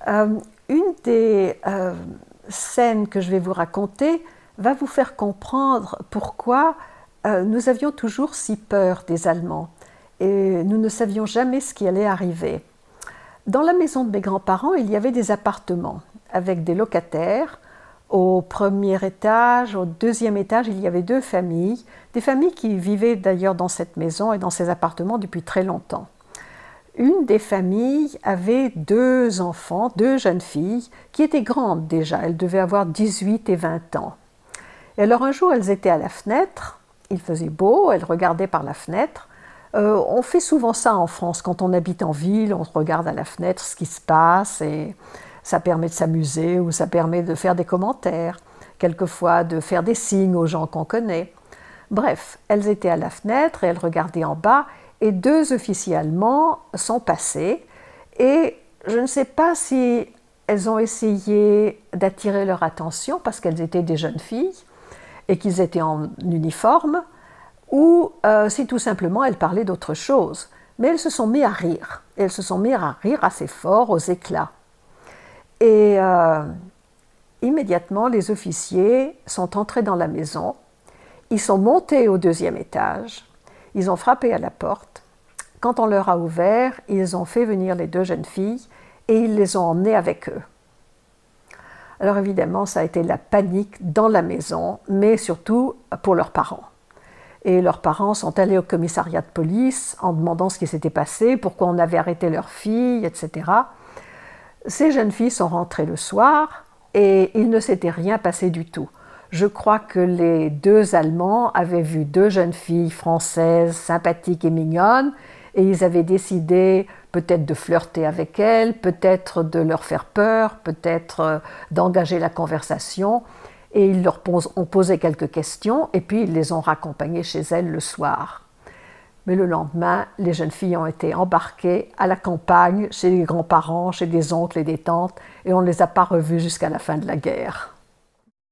Une des scènes que je vais vous raconter va vous faire comprendre pourquoi nous avions toujours si peur des Allemands et nous ne savions jamais ce qui allait arriver. Dans la maison de mes grands-parents, il y avait des appartements avec des locataires. Au premier étage, au deuxième étage, il y avait deux familles, des familles qui vivaient d'ailleurs dans cette maison et dans ces appartements depuis très longtemps. Une des familles avait deux enfants, deux jeunes filles, qui étaient grandes déjà, elles devaient avoir 18 et 20 ans. Et alors un jour, elles étaient à la fenêtre, il faisait beau, elles regardaient par la fenêtre. On fait souvent ça en France, quand on habite en ville, on regarde à la fenêtre ce qui se passe et ça permet de s'amuser ou ça permet de faire des commentaires, quelquefois de faire des signes aux gens qu'on connaît. Bref, elles étaient à la fenêtre et elles regardaient en bas et deux officiers allemands sont passés et je ne sais pas si elles ont essayé d'attirer leur attention parce qu'elles étaient des jeunes filles et qu'ils étaient en uniforme ou si tout simplement elles parlaient d'autre chose. Mais elles se sont mis à rire. Et elles se sont mis à rire assez fort, aux éclats. Et immédiatement, les officiers sont entrés dans la maison. Ils sont montés au deuxième étage. Ils ont frappé à la porte. Quand on leur a ouvert, ils ont fait venir les deux jeunes filles et ils les ont emmenées avec eux. Alors évidemment, ça a été la panique dans la maison, mais surtout pour leurs parents. Et leurs parents sont allés au commissariat de police en demandant ce qui s'était passé, pourquoi on avait arrêté leur fille, etc. Ces jeunes filles sont rentrées le soir et il ne s'était rien passé du tout. Je crois que les deux Allemands avaient vu deux jeunes filles françaises sympathiques et mignonnes et ils avaient décidé peut-être de flirter avec elles, peut-être de leur faire peur, peut-être d'engager la conversation. Et ils leur ont posé quelques questions et puis ils les ont raccompagnées chez elles le soir. Mais le lendemain, les jeunes filles ont été embarquées à la campagne, chez les grands-parents, chez des oncles et des tantes, et on ne les a pas revues jusqu'à la fin de la guerre.